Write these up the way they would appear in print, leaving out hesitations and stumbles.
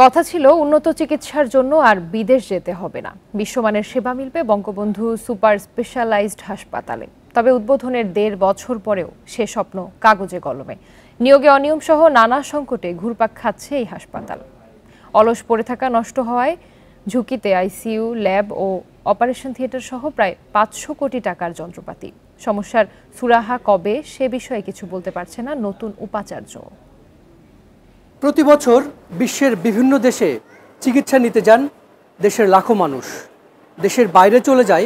কথা ছিল উন্নত চিকিৎসার জন্য আর বিদেশ যেতে হবে না, বিশ্বমানের সেবা মিলবে বঙ্গবন্ধু সুপার স্পেশালাইজড হাসপাতালে। তবে উদ্বোধনের ১.৫ বছর পরেও সে স্বপ্ন কাগজে কলমে। নিয়োগে অনিয়ম সহ নানা সংকটে ঘুরপাক খাচ্ছে এই হাসপাতাল। অলস পড়ে থাকা, নষ্ট হওয়ায় ঝুঁকিতে আইসিইউ, ল্যাব ও অপারেশন থিয়েটার সহ প্রায় ৫০০ কোটি টাকার যন্ত্রপাতি। সমস্যার সুরাহা কবে, সে বিষয়ে কিছু বলতে পারছে না নতুন উপাচার্য। প্রতি বছর বিশ্বের বিভিন্ন দেশে চিকিৎসা নিতে যান দেশের লাখো মানুষ। দেশের বাইরে চলে যায়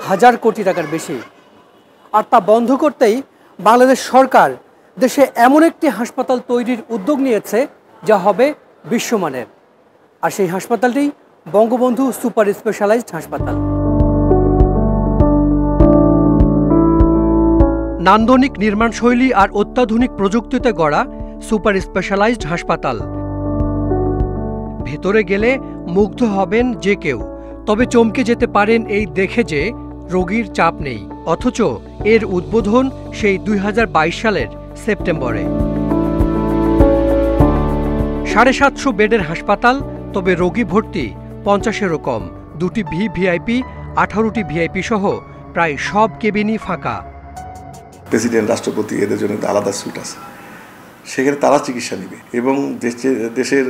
হাজার কোটি টাকার বেশি। আর তা বন্ধ করতেই বাংলাদেশ সরকার দেশে এমন একটি হাসপাতাল তৈরির উদ্যোগ নিয়েছে যা হবে বিশ্বমানের। আর সেই হাসপাতালটি বঙ্গবন্ধু সুপার স্পেশালাইজড হাসপাতাল। নান্দনিক নির্মাণশৈলী আর অত্যাধুনিক প্রযুক্তিতে গড়া সুপার স্পেশালাইজড হাসপাতাল। ভেতরে গেলে মুগ্ধ হবেন যে কেউ, তবে চমকে যেতে পারেন এই দেখে যে রোগীর চাপ নেই। অথচ এর উদ্বোধন সেই ২০২২ সালের সেপ্টেম্বরে। ৭৫০ বেডের হাসপাতাল, তবে রোগী ভর্তি ৫০-এরও কম। ২টি ভিভিআইপি, ১৮টি ভিআইপি সহ প্রায় সব কেবিনই ফাঁকা। প্রেসিডেন্ট, রাষ্ট্রপতি এদের জন্য আলাদা সুট আছে, সেখানে তারা চিকিৎসা নেবে এবং দেশের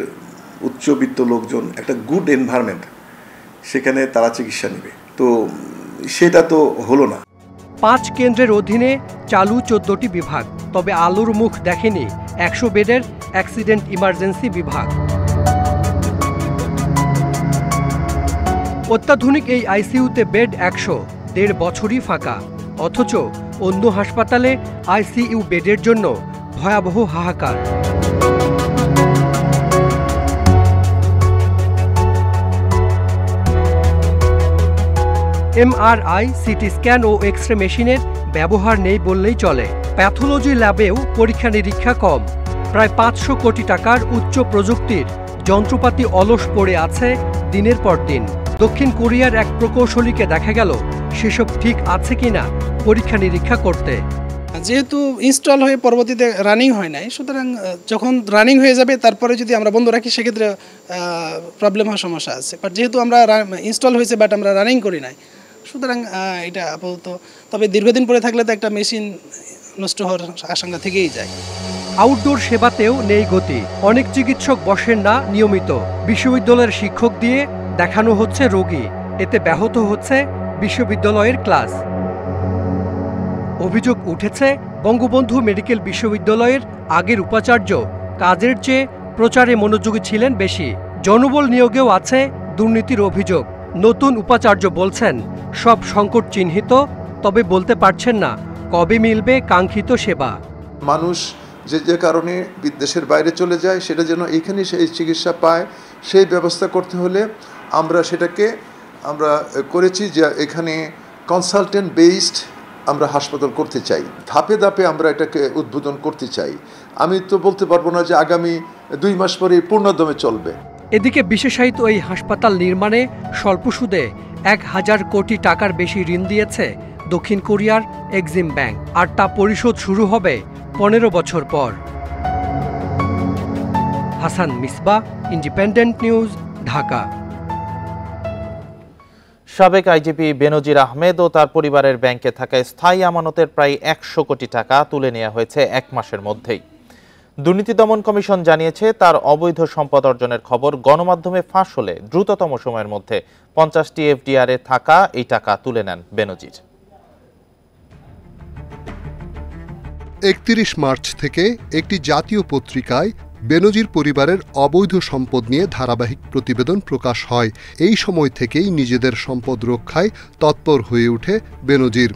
উচ্চবিত্ত লোকজন একটা গুড এনভায়রনমেন্ট, সেখানে তারা চিকিৎসা নেবে। তো সেটা তো হলো না। ৫ কেন্দ্রের অধীনে চালু ১৪টি বিভাগ, তবে আলোর মুখ দেখেনি ১০০ বেডের অ্যাক্সিডেন্ট ইমার্জেন্সি বিভাগ। অত্যাধুনিক এই আইসিইউতে বেড ১০০, ১.৫ বছরই ফাঁকা। অথচ অন্য হাসপাতালে আইসিইউ বেডের জন্য ভয়াবহ হাহাকার। এমআরআই, সিটি স্ক্যান ও এক্স রে মেশিনের ব্যবহার নেই বললেই চলে। প্যাথোলজি ল্যাবেও পরীক্ষা নিরীক্ষা কম। প্রায় ৫০০ কোটি টাকার উচ্চ প্রযুক্তির যন্ত্রপাতি অলস পড়ে আছে দিনের পর দিন। দক্ষিণ কোরিয়ার এক প্রকৌশলীকে দেখা গেল সেসব ঠিক আছে কিনা পরীক্ষা নিরীক্ষা করতে। যেহেতু ইনস্টল হয়ে পরবর্তীতে রানিং হয় নাই, সুতরাং যখন রানিং হয়ে যাবে তারপরে যদি আমরা বন্ধ রাখি সেক্ষেত্রে প্রবলেম হওয়ার সমস্যা আছে। বাট যেহেতু আমরা ইনস্টল হয়েছে বাট আমরা রানিং করি নাই, সুতরাং এটা আপাতত। তবে দীর্ঘদিন পরে থাকলে তো একটা মেশিন নষ্ট হওয়ার আশঙ্কা থেকেই যায়। আউটডোর সেবাতেও নেই গতি। অনেক চিকিৎসক বসেন না নিয়মিত। বিশ্ববিদ্যালয়ের শিক্ষক দিয়ে দেখানো হচ্ছে রোগী, এতে ব্যাহত হচ্ছে বিশ্ববিদ্যালয়ের ক্লাস। অভিযোগ উঠেছে বঙ্গবন্ধু মেডিকেল বিশ্ববিদ্যালয়ের আগের উপাচার্য কাজের চেয়ে প্রচারে মনোযোগী ছিলেন বেশি। জনবল নিয়োগেও আছে দুর্নীতির অভিযোগ। নতুন উপাচার্য বলছেন সব সংকট চিহ্নিত, তবে বলতে পারছেন না কবে মিলবে কাঙ্ক্ষিত সেবা। মানুষ যে কারণে দেশের বাইরে চলে যায় সেটা যেন এইখানে সেই চিকিৎসা পায়, সেই ব্যবস্থা করতে হলে আমরা সেটাকে করেছি যে এখানে কনসালটেন্ট বেসড আমরা হাসপাতাল করতে চাই। ধাপে ধাপে আমরা এটাকে উদ্বোধন করতে চাই। আমি তো বলতে পারবো না যে আগামী ২ মাস পরে পূর্ণদমে চলবে। এদিকে বিশেষায়িত এই হাসপাতাল নির্মাণে স্বল্প সুদে ১,০০০ কোটি টাকার বেশি ঋণ দিয়েছে দক্ষিণ কোরিয়ার এক্সিম ব্যাংক। আর তা পরিশোধ শুরু হবে ১৫ বছর পর। Hasan Misbah, independent News, Dhaka. সাবেক আইজিপি বেনজির আহমেদ ও তার পরিবারের ব্যাংকে থাকা স্থায়ী আমানতের প্রায় ১০০ কোটি টাকা তুলে নেওয়া হয়েছে ১ মাসের মধ্যেই। দুর্নীতি দমন কমিশন জানিয়েছে তার অবৈধ সম্পদ অর্জনের খবর গণমাধ্যমে ফাঁস হলে দ্রুততম সময়ের মধ্যে ৫০টি এফডিআর এ থাকা এই টাকা তুলে নেন বেনজির। ৩১ মার্চ থেকে একটি জাতীয় পত্রিকায় বেনজির পরিবারের অবৈধ সম্পদ নিয়ে ধারাবাহিক প্রতিবেদন প্রকাশ হয়। এই সময় থেকেই নিজেদের সম্পদ রক্ষায় তৎপর হয়ে ওঠে বেনজির।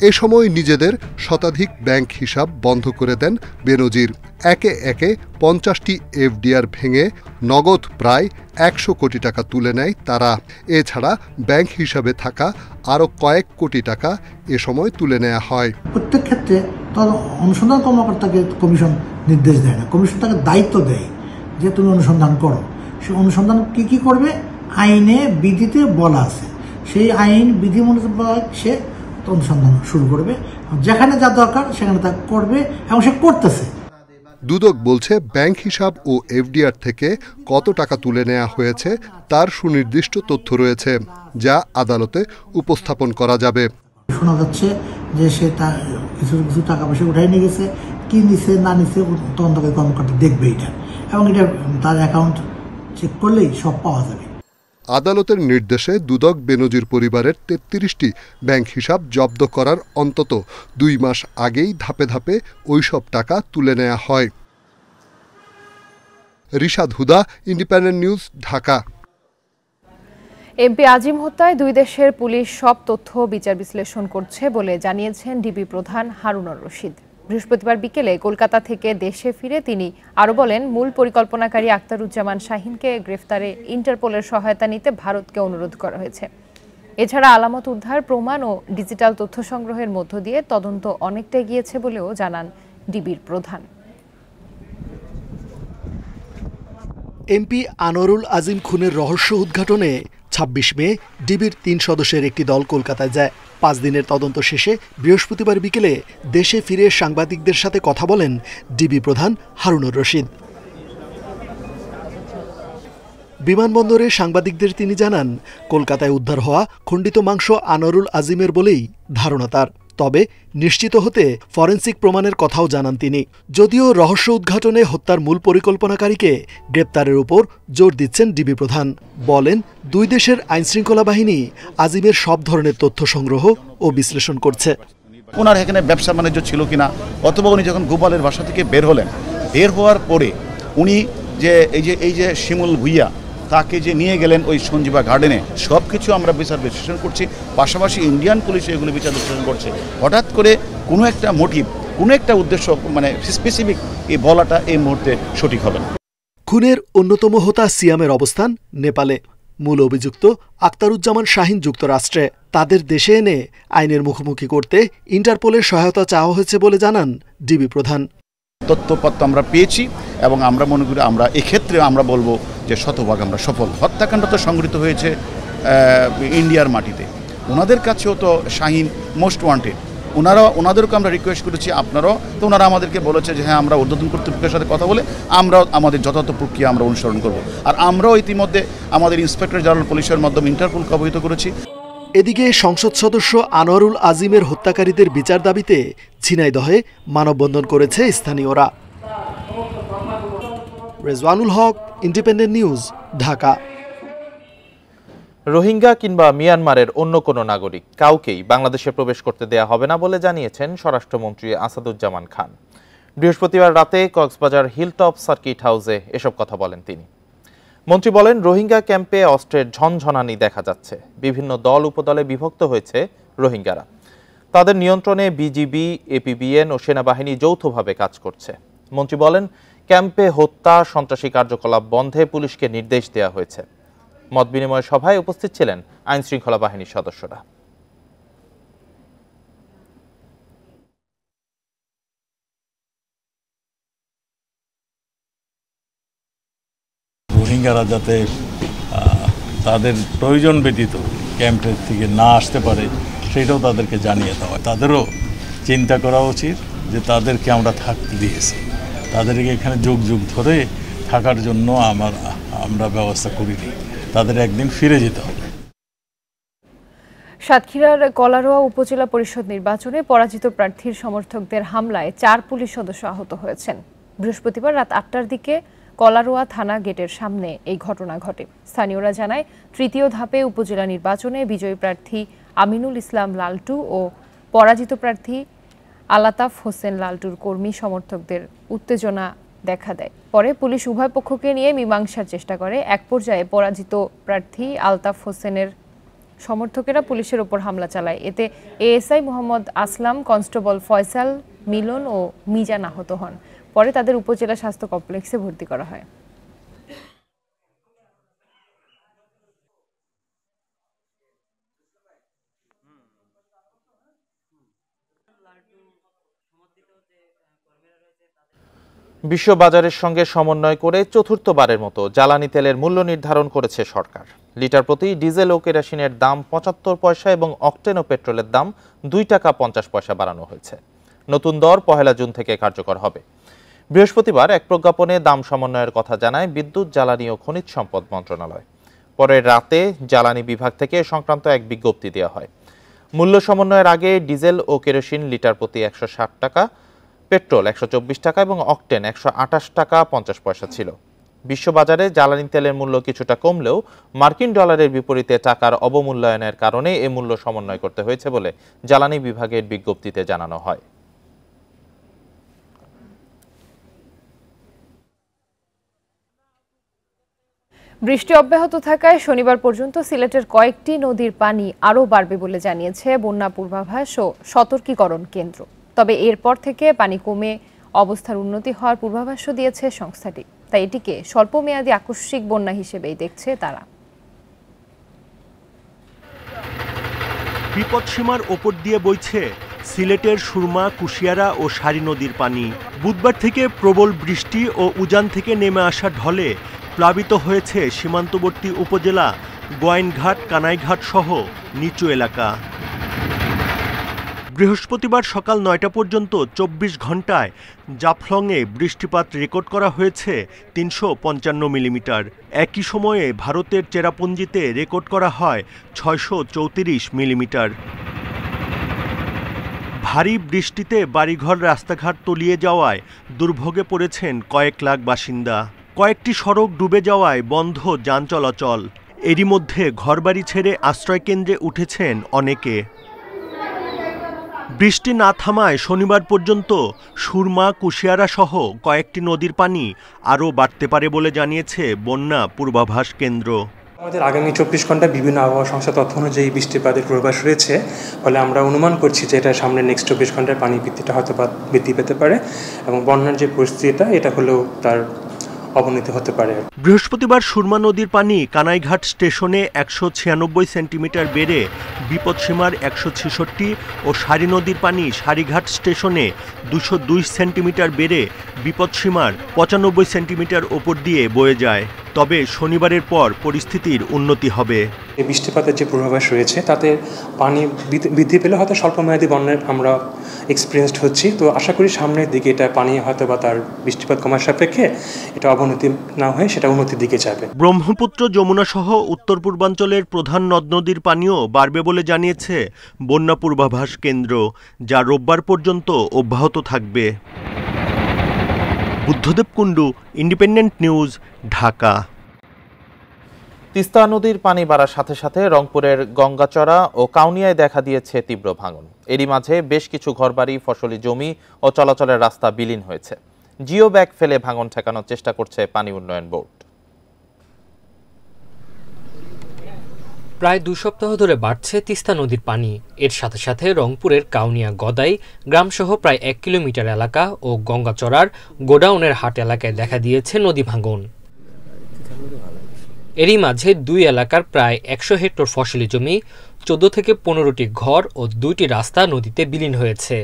এ সময় নিজেদের শতাধিক ব্যাংক হিসাব বন্ধ করে দেন বেনজির। একে একে ৫০টি এফডিআর ভেঙে নগদ প্রায় ১০০ কোটি টাকা তুলে নেয় তারা। এছাড়া ব্যাংক হিসাবে থাকা আরও কয়েক কোটি টাকা এ সময় তুলে নেওয়া হয়। প্রত্যেক ক্ষেত্রে অনুসন্ধান কর্মকর্তাকে কমিশন নির্দেশ দেয় না, কমিশন তাকে দায়িত্ব দেয় যে তুমি অনুসন্ধান করো। সে অনুসন্ধান কি করবে আইনে বিধিতে বলা আছে, সেই আইন বিধি মোতাবেক সে অনুসন্ধান শুরু করবে। যেখানে যা দরকার সেখানে তা করবে এবং সে করতেছে। দুদক বলছে ব্যাংক হিসাব ও এফডিআর থেকে কত টাকা তুলে নেওয়া হয়েছে তার সুনির্দিষ্ট তথ্য রয়েছে, যা আদালতে উপস্থাপন করা যাবে। শোনা যাচ্ছে যে সে কিছু কিছু টাকা পয়সা উঠাই নিয়ে গেছে, কি নিছে না নিছে তদন্তকারী কর্মকর্তা দেখবে এটা, এবং এটা তার অ্যাকাউন্ট চেক করলেই সব পাওয়া যাবে। আদালতের নির্দেশে দুদক বেনজির পরিবারের ৩৩টি ব্যাংক হিসাব জব্দ করার অন্তত ২ মাস আগেই ধাপে ধাপে ওইসব টাকা তুলে নেওয়া হয়। রিশাদ হুদা, ইন্ডিপেন্ডেন্ট নিউজ, ঢাকা। এমপি আজিম হত্যায় দুই দেশের পুলিশ সব তথ্য বিচার বিশ্লেষণ করছে বলে জানিয়েছেন ডিবি প্রধান হারুনুর রশিদ। বৃহস্পতিবার বিকেলে কলকাতা থেকে দেশে ফিরে তিনি আরও বলেন, মূল পরিকল্পনাকারী আখতারুজ্জামান শাহিনকে গ্রেফতারে ইন্টারপোলের সহায়তা নিতে ভারতকে অনুরোধ করা হয়েছে। এছাড়া আলামত উদ্ধার, প্রমাণ ও ডিজিটাল তথ্য সংগ্রহের মধ্য দিয়ে তদন্ত অনেকটা এগিয়েছে বলেও জানান ডিবির প্রধান। এমপি আনোয়ারুল আজিম খুনের রহস্য উদ্ঘাটনে ২৬ মে ডিবির ৩ সদস্যের একটি দল কলকাতায় যায়। ৫ দিনের তদন্ত শেষে বৃহস্পতিবার বিকেলে দেশে ফিরে সাংবাদিকদের সাথে কথা বলেন ডিবি প্রধান হারুনুর রশিদ। বিমানবন্দরে সাংবাদিকদের তিনি জানান, কলকাতায় উদ্ধার হওয়া খণ্ডিত মাংস আনোয়ারুল আজিমের বলেই ধারণা তার। তবে নিশ্চিত হতে ফরেনসিক প্রমাণের কথাও জানান তিনি। যদিও রহস্য উদ্ঘাটনে হত্যার মূল পরিকল্পনাকারীকে গ্রেপ্তারের উপর জোর দিচ্ছেন ডিবি প্রধান। বলেন, দুই দেশের আইনশৃঙ্খলা বাহিনী আজিমের সব ধরনের তথ্য সংগ্রহ ও বিশ্লেষণ করছে। ওনার এখানে ব্যবসা বাণিজ্য ছিল কিনা, অথবা উনি যখন গোপালের বাসা থেকে বের হলেন, বের হওয়ার পরে উনি যে এই যে শিমুল ভুইয়া তাকে যে নিয়ে গেলেন ওই সঞ্জীবা গার্ডেনে, সব কিছু আমরা বিচার বিশ্লেষণ করছি। পাশাপাশি ইন্ডিয়ান পুলিশ এগুলো বিচার বিশ্লেষণ করছে। হঠাৎ করে কোনো একটা মোটিভ, কোনো একটা উদ্দেশ্য মানে স্পেসিফিক এই বলাটা এই মুহূর্তে সঠিক হবে না। খুনের অন্যতম হোতা সিয়ামের অবস্থান নেপালে। মূল অভিযুক্ত আখতারুজ্জামান শাহিন যুক্তরাষ্ট্রে। তাদের দেশে এনে আইনের মুখোমুখি করতে ইন্টারপোলের সহায়তা চাওয়া হয়েছে বলে জানান ডিবি প্রধান। তথ্যপত্র আমরা পেয়েছি এবং আমরা মনে করি আমরা এক্ষেত্রে আমরা বলবো যে শতভাগ আমরা সফল। হত্যাকাণ্ড তো সংঘটিত হয়েছে ইন্ডিয়ার মাটিতে, ওনাদের কাছেও তো শাহিন মোস্ট ওয়ান্টেড। ওনাদেরকে আমরা রিকোয়েস্ট করেছি, আপনারাও তো, ওনারা আমাদেরকে বলেছে যে হ্যাঁ আমরা ঊর্ধ্বতন কর্তৃপক্ষের সাথে কথা বলে আমরা আমাদের যথাযথ প্রক্রিয়া আমরা অনুসরণ করব। আর আমরাও ইতিমধ্যে আমাদের ইন্সপেক্টর জেনারেল পুলিশের মাধ্যমে ইন্টারপোলকে অবহিত করেছি। এদিকে সংসদ সদস্য আনোয়ারুল আজিমের হত্যাকারীদের বিচার দাবিতে ঝিনাইদহে মানববন্ধন করেছে স্থানীয়রা। রেজওয়ানুল হক, ইন্ডিপেন্ডেন্ট নিউজ, ঢাকা। রোহিঙ্গা কিংবা মিয়ানমারের অন্য কোনো নাগরিক কাউকেই বাংলাদেশে প্রবেশ করতে দেয়া হবে না বলে জানিয়েছেন স্বরাষ্ট্রমন্ত্রী আসাদুজ্জামান খান। বৃহস্পতিবার রাতে কক্সবাজার হিলটপ সার্কিট হাউসে এসব কথা বলেন তিনি। মন্ত্রী বলেন, রোহিঙ্গা ক্যাম্পে অস্ত্রের ঝনঝনানি দেখা যাচ্ছে। বিভিন্ন দল উপদলে বিভক্ত হয়েছে রোহিঙ্গারা। তাদের নিয়ন্ত্রণে বিজিবি, এপিবিএন ও সেনাবাহিনী যৌথভাবে কাজ করছে। মন্ত্রী বলেন, ক্যাম্পে হত্যা, সন্ত্রাসী কার্যকলাপ বন্ধে পুলিশকে নির্দেশ দেওয়া হয়েছে। মত বিনিময় সভায় উপস্থিত ছিলেন আইনশৃঙ্খলা বাহিনীর সদস্যরা। রোহিঙ্গারা যাতে তাদের প্রয়োজন ব্যতীত ক্যাম্পের থেকে না আসতে পারে সেটাও তাদেরকে জানিয়ে দেওয়া। তাদেরও চিন্তা করা উচিত যে তাদেরকে আমরা থাকতে দিয়েছি, তাদেরকে এখানে যুগ যুগ ধরে থাকার জন্য আমরা ব্যবস্থা করিনি, তাদের একদিন ফিরে যেতে হবে। সাতক্ষীরার কলারোয়া উপজেলা পরিষদ নির্বাচনে পরাজিত প্রার্থীর সমর্থকদের হামলায় 4 পুলিশ সদস্য আহত হয়েছেন। বৃহস্পতিবার রাত 8টার দিকে কলারোয়া থানা গেটের সামনে এই ঘটনা ঘটে। স্থানীয়রা জানায়, তৃতীয় ধাপে উপজেলা নির্বাচনে বিজয়ী প্রার্থী আমিনুল ইসলাম লালটু ও পরাজিত প্রার্থী আলাতাফ হোসেন লালটুর কর্মী সমর্থকদের উত্তেজনা দেখা দেয়। পরে পুলিশ উভয় পক্ষকে নিয়ে মীমাংসার চেষ্টা করে। এক পর্যায়ে পরাজিত প্রার্থী আলতাফ হোসেনের সমর্থকেরা পুলিশের ওপর হামলা চালায়। এতে এএসআই মোহাম্মদ আসলাম, কনস্টেবল ফয়সাল, মিলন ও মিজান আহত হন। পরে তাদের উপজেলা স্বাস্থ্য কমপ্লেক্সে ভর্তি করা হয়। বিশ্ববাজারের সঙ্গে সমন্বয় করে চতুর্থবারের মতো জ্বালানি তেলের মূল্য নির্ধারণ করেছে সরকার। লিটার প্রতি ডিজেল ও কেরোসিনের দাম ৭৫ পয়সা এবং অকটেন ও পেট্রোলের দাম 2 টাকা 50 পয়সা বাড়ানো হয়েছে। নতুন দর 1 জুন থেকে কার্যকর হবে। বৃহস্পতিবার এক প্রজ্ঞাপনে দাম সমন্বয়ের কথা জানায় বিদ্যুৎ, জ্বালানি ও খনিজ সম্পদ মন্ত্রণালয়। পরে রাতে জ্বালানি বিভাগ থেকে সংক্রান্ত এক বিজ্ঞপ্তি দেওয়া হয়। মূল্য সমন্বয়ের আগে ডিজেল ও কেরোসিন লিটার প্রতি 160 টাকা, পেট্রোল 124 টাকা এবং অকটেন 128 টাকা 50 পয়সা ছিল। বিশ্ববাজারে জ্বালানি তেলের মূল্য কিছুটা কমলেও মার্কিন ডলারের বিপরীতে টাকার অবমূল্যায়নের কারণে এ মূল্য সমন্বয় করতে হয়েছে বলে জ্বালানি বিভাগের বিজ্ঞপ্তিতে জানানো হয়। বৃষ্টি অব্যাহত থাকায় শনিবার পর্যন্ত সিলেটের কয়েকটি নদীর পানি আরও বাড়বে বলে জানিয়েছে বন্যা পূর্বাভাস ও সতর্কীকরণ কেন্দ্র। তবে এরপর থেকে পানি কমে অবস্থার উন্নতি হওয়ার পূর্বাভাসও দিয়েছে সংস্থাটি। তাই এটিকে স্বল্পমেয়াদী আকস্মিক বন্যা হিসেবেই দেখছে তারা। বিপদসীমার ওপর দিয়ে বইছে সিলেটের সুরমা, কুশিয়ারা ও সারি নদীর পানি। বুধবার থেকে প্রবল বৃষ্টি ও উজান থেকে নেমে আসা ঢলে প্লাবিত হয়েছে সীমান্তবর্তী উপজেলা গোয়াইনঘাট, কানাইঘাট সহ নিচু এলাকা। বৃহস্পতিবার সকাল ৯টা পর্যন্ত ২৪ ঘন্টায় জাফলংয়ে বৃষ্টিপাত রেকর্ড করা হয়েছে ৩৫৫ মিলিমিটার। একই সময়ে ভারতের চেরাপুঞ্জিতে রেকর্ড করা হয় ৬৩৪ মিলিমিটার। ভারী বৃষ্টিতে বাড়িঘর, রাস্তাঘাট তলিয়ে যাওয়ায় দুর্ভোগে পড়েছেন কয়েক লাখ বাসিন্দা। কয়েকটি সড়ক ডুবে যাওয়ায় বন্ধ যান চলাচল। এরই মধ্যে ঘরবাড়ি ছেড়ে আশ্রয়কেন্দ্রে উঠেছেন অনেকে। বৃষ্টি না থামায় শনিবার পর্যন্ত সুরমা, কুশিয়ারা সহ কয়েকটি নদীর পানি আরও বাড়তে পারে বলে জানিয়েছে বন্যা পূর্বাভাস কেন্দ্র। আমাদের আগামী ২৪ ঘন্টা বিভিন্ন আবহাওয়া সংস্থা তথ্য অনুযায়ী বৃষ্টিপাতের পূর্বাভাস রয়েছে। ফলে আমরা অনুমান করছি যে এটা সামনে নেক্সট ২৪ ঘন্টায় পানি বৃদ্ধিটা হয়তো বৃদ্ধি পেতে পারে এবং বন্যার যে পরিস্থিতিটা এটা হলেও তার অবনতি হতে পারে। বৃহস্পতিবার সুরমা নদীর পানি কানাইঘাট স্টেশনে ১৯৬ সেন্টিমিটার বেড়ে বিপদসীমার ১৬৬ ও সারি নদীর পানি সারিঘাট স্টেশনে ২০২ সেন্টিমিটার বেড়ে বিপদসীমার ৯৫ সেন্টিমিটার ওপর দিয়ে বয়ে যায়। তবে শনিবারের পর পরিস্থিতির উন্নতি হবে। এই বৃষ্টিপাতের যে পূর্বাভাস রয়েছে তাতে পানি বৃদ্ধি পেলে হয়তো স্বল্পমেয়াদী বন্যার আমরা এক্সপিরিয়েন্সড হচ্ছি। তো আশা করি সামনের দিকে এটা পানি হয়তো বা তার বৃষ্টিপাত কমার সাপেক্ষে এটা অবনতি না হয়ে সেটা উন্নতির দিকে যাবে। ব্রহ্মপুত্র, যমুনা সহ উত্তর পূর্বাঞ্চলের প্রধান নদ নদীর পানিও বাড়বে বলে জানিয়েছে বন্যা পূর্বাভাস কেন্দ্র, যা রোববার পর্যন্ত অব্যাহত থাকবে। Buddhadeb Kundu, Independent News, Dhaka. তিস্তা নদীর পানি বাড়ার সাথে সাথে রংপুরের গঙ্গাচড়া ও কাউনিয়ায় দেখা দিয়েছে তীব্র ভাঙন। এরই মাঝে বেশ কিছু ঘরবাড়ি, ফসলি জমি ও চলাচলের রাস্তা বিলীন হয়েছে। জিও ব্যাগ ফেলে ভাঙন ঠেকানোর চেষ্টা করছে পানি উন্নয়ন বোর্ড। প্রায় ২ সপ্তাহ ধরে বাড়ছে তিস্তা নদীর পানি। এর সাথে সাথে রংপুরের কাউনিয়া, গদাই গ্রামসহ প্রায় ১ কিলোমিটার এলাকা ও গঙ্গাচড়ার গোডাউনের হাট এলাকায় দেখা দিয়েছে নদী ভাঙন। এরই মাঝে দুই এলাকার প্রায় ১০০ হেক্টর ফসলি জমি, ১৪ থেকে ১৫টি ঘর ও ২টি রাস্তা নদীতে বিলীন হয়েছে।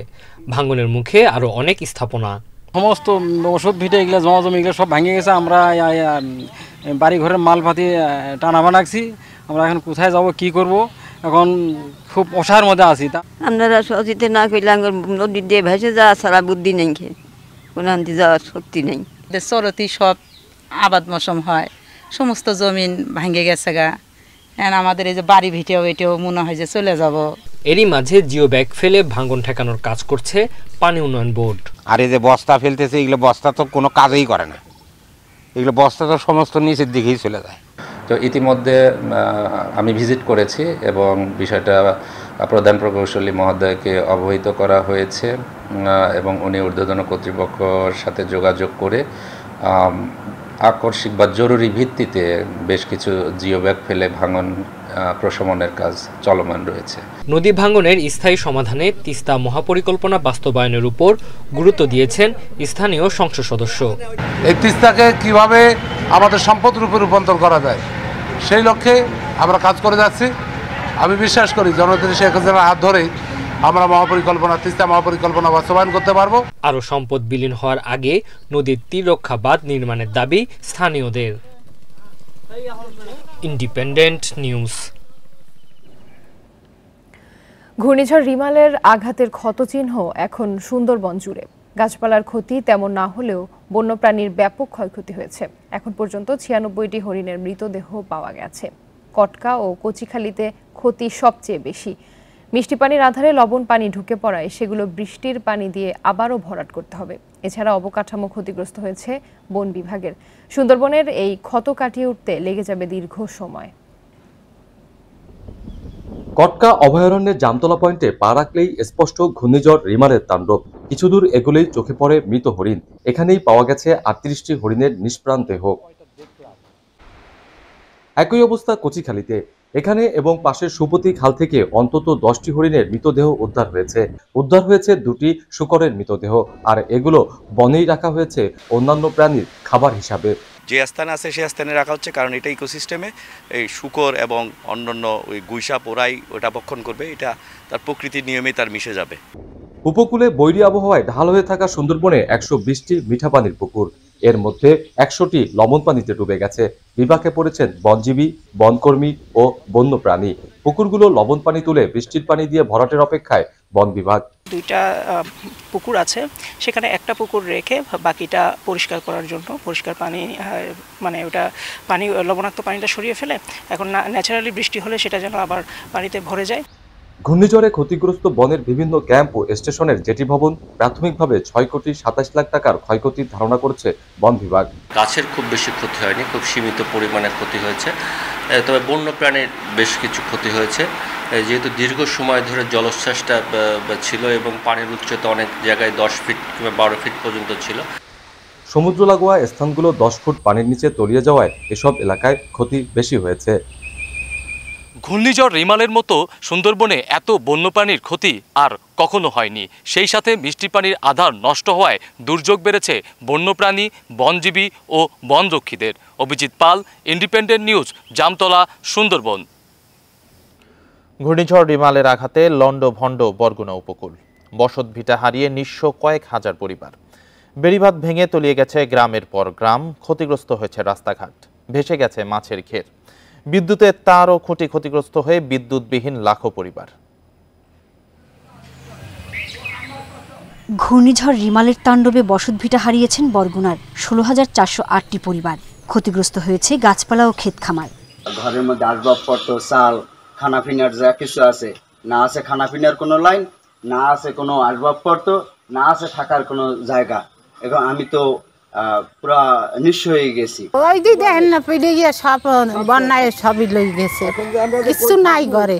ভাঙনের মুখে আরও অনেক স্থাপনা, সমস্ত ওষুধ ভিটে এগুলো জমা জমি এগুলো সব ভেঙে গেছে। আমরা বাড়ি ঘরের মালপাতি টানা বানাচ্ছি। আমরা এখন কোথায় যাব, কি করব, এখন খুব অসহায়ের মধ্যে আছি। আপনারা সচেতন না করলে নদী দিয়ে ভেসে যাওয়া ছাড়া বুদ্ধি নেই, কোনো আনতে যাওয়ার শক্তি নেই। চরতি সব আবাদ মৌসুম হয়, সমস্ত জমিন ভাঙে গেছে গা। আমাদের এই যে বাড়ি ভিটেও এটাও মনে হয় যে চলে যাব। এরই মাঝে জিও ব্যাগ ফেলে ভাঙন ঠেকানোর কাজ করছে পানি উন্নয়ন বোর্ড। আর এই যে বস্তা ফেলতেছে, এগুলো বস্তা তো কোনো কাজেই করে না, এগুলো বস্তা তো সমস্ত নিচের দিকেই চলে যায়। তো ইতিমধ্যে আমি ভিজিট করেছি এবং বিষয়টা প্রধান প্রকৌশলী মহোদয়কে অবহিত করা হয়েছে এবং উনি ঊর্ধ্বতন কর্তৃপক্ষের সাথে যোগাযোগ করে আকস্মিক বা জরুরি ভিত্তিতে বেশ কিছু জিও ব্যাগ ফেলে ভাঙন প্রশমনের কাজ চলমান রয়েছে। নদী ভাঙনের স্থায়ী সমাধানে তিস্তা মহাপরিকল্পনা বাস্তবায়নের উপর গুরুত্ব দিয়েছেন স্থানীয় সংসদ সদস্য। এই তিস্তাকে কিভাবে আমাদের সম্পদ রূপে রূপান্তর করা যায় সেই লক্ষ্যে আমরা কাজ করে যাচ্ছি। আমি বিশ্বাস করি জননেত্রী শেখ হাসিনার হাত ধরেই আমরা তিস্তা মহাপরিকল্পনা বাস্তবায়ন করতে পারবো। আরও সম্পদ বিলীন হওয়ার আগে নদীর তীর রক্ষা বাঁধ নির্মাণের দাবি স্থানীয়দের। Independent news. ঘূর্ণিঝড় রিমালের আঘাতের ক্ষতচিহ্ন এখন সুন্দরবন জুড়ে। গাছপালার ক্ষতি তেমন না হলেও বন্যপ্রাণীর ব্যাপক ক্ষয়ক্ষতি হয়েছে। এখন পর্যন্ত 96টি হরিণের মৃতদেহ পাওয়া গেছে। কটকা ও কচিখালীতে ক্ষতি সবচেয়ে বেশি। মিষ্টি পানির আধারে লবণ পানি ঢুকে পড়ায় সেগুলো বৃষ্টির পানি দিয়ে আবারও ভরাট করতে হবে। এছাড়া অবকাঠামো ক্ষতিগ্রস্ত হয়েছে বন বিভাগের। সুন্দরবনের এই ক্ষত কাটিয়ে উঠতে লেগে যাবে দীর্ঘ সময়। কটকা অভয়ারণ্যের জামতলা পয়েন্টে পা রাখলেই স্পষ্ট ঘূর্ণিঝড় রিমালের তাণ্ডব। কিছু দূর এগুলেই চোখে পড়ে মৃত হরিণ। এখানেই পাওয়া গেছে 38টি হরিণের নিষ্প্রাণ দেহ। একই অবস্থা কচিখালীতে। এখানে এবং পাশের সুপতি খাল থেকে অন্তত 10টি হরিণের মৃতদেহ উদ্ধার হয়েছে। উদ্ধার হয়েছে 2টি শূকরের মৃতদেহ, আর এগুলো বনেই রাখা হয়েছে অন্যান্য প্রাণীর খাবার হিসাবে। যে স্থানে আছে সেই স্থানে রাখা হচ্ছে, কারণ এটা ইকোসিস্টেমে এই শূকর এবং অন্যান্য ওই গুইসা পোড়াই ওটা ভক্ষণ করবে, এটা তার প্রকৃতির নিয়মে তার মিশে যাবে। উপকূলে বৈরী আবহাওয়ায় ঢাল হয়ে থাকা সুন্দরবনে 120টি মিঠা পানির পুকুর, এর মধ্যে 100টি লবণ পানিতে ডুবে গেছে। বিপাকে পড়েছেন বনজীবী, বনকর্মী ও বন্যপ্রাণী। পুকুরগুলো লবণ পানি তুলে বৃষ্টির পানি দিয়ে ভরাটের অপেক্ষায় বন বিভাগ। 2টা পুকুর আছে, সেখানে একটা পুকুর রেখে বাকিটা পরিষ্কার করার জন্য পরিষ্কার পানি, মানে ওটা পানি লবণাক্ত পানিটা সরিয়ে ফেলে এখন ন্যাচারালি বৃষ্টি হলে সেটা যেন আবার পানিতে ভরে যায়। ঘূর্ণিঝড়ে ক্ষতিগ্রস্ত বনের বিভিন্ন ক্যাম্প ও স্টেশনের জেটি ভবন প্রাথমিকভাবে 6 কোটি 27 লাখ টাকার ক্ষয়ক্ষতির ধারণা করছে বন বিভাগ। গাছের খুব বেশি ক্ষতি হয়নি, খুব সীমিত পরিমাণের ক্ষতি হয়েছে, তবে বন্যপ্রাণীর বেশ কিছু ক্ষতি হয়েছে। যেহেতু দীর্ঘ সময় ধরে জলোচ্ছ্বাসটা ছিল এবং পানির উচ্চতা অনেক জায়গায় 10 ফিট কিংবা 12 ফিট পর্যন্ত ছিল। সমুদ্র লাগোয়া স্থানগুলো 10 ফুট পানির নিচে তলিয়ে যাওয়ায় এসব এলাকায় ক্ষতি বেশি হয়েছে। ঘূর্ণিঝড় রিমালের মতো সুন্দরবনে এত বন্যপ্রাণীর ক্ষতি আর কখনো হয়নি। সেই সাথে মিষ্টি পানির আধার নষ্ট হওয়ায় দুর্যোগ বেড়েছে বন্যপ্রাণী, বনজীবী ও বনরক্ষীদের। অভিজিৎ পাল, ইন্ডিপেন্ডেন্ট নিউজ, জামতলা, সুন্দরবন। ঘূর্ণিঝড় রিমালের আঘাতে লন্ডভন্ড বরগুনা উপকূল। বসত ভিটা হারিয়ে নিঃস্ব কয়েক হাজার পরিবার। বেড়িবাঁধ ভেঙে তলিয়ে গেছে গ্রামের পর গ্রাম। ক্ষতিগ্রস্ত হয়েছে রাস্তাঘাট, ভেসে গেছে মাছের ঘের। বিদ্যুতের তার ও খুঁটি ক্ষতিগ্রস্ত হয়ে বিদ্যুৎবিহীন লাখো পরিবার। ঘূর্ণিঝড় রিমালের তাণ্ডবে বসতভিটা হারিয়েছেন বরগুনার 16,408টি পরিবার। ক্ষতিগ্রস্ত হয়েছে গাছপালা ও ক্ষেত খামার। ঘরের মধ্যে আসবাবপত্র, চাল, খানাপিনার যা কিছু আছে, না আছে খানাপিনার কোনো লাইন, না আছে কোনো আসবাবপত্র, না আছে থাকার কোনো জায়গা। এখন আমি তো পুরা নিঃস্ব হয়ে গেছি। ওই যে দেখেন না, পেলে গিয়ে সব বন্যায় সবই লই গেছে, কিছু নাই ঘরে।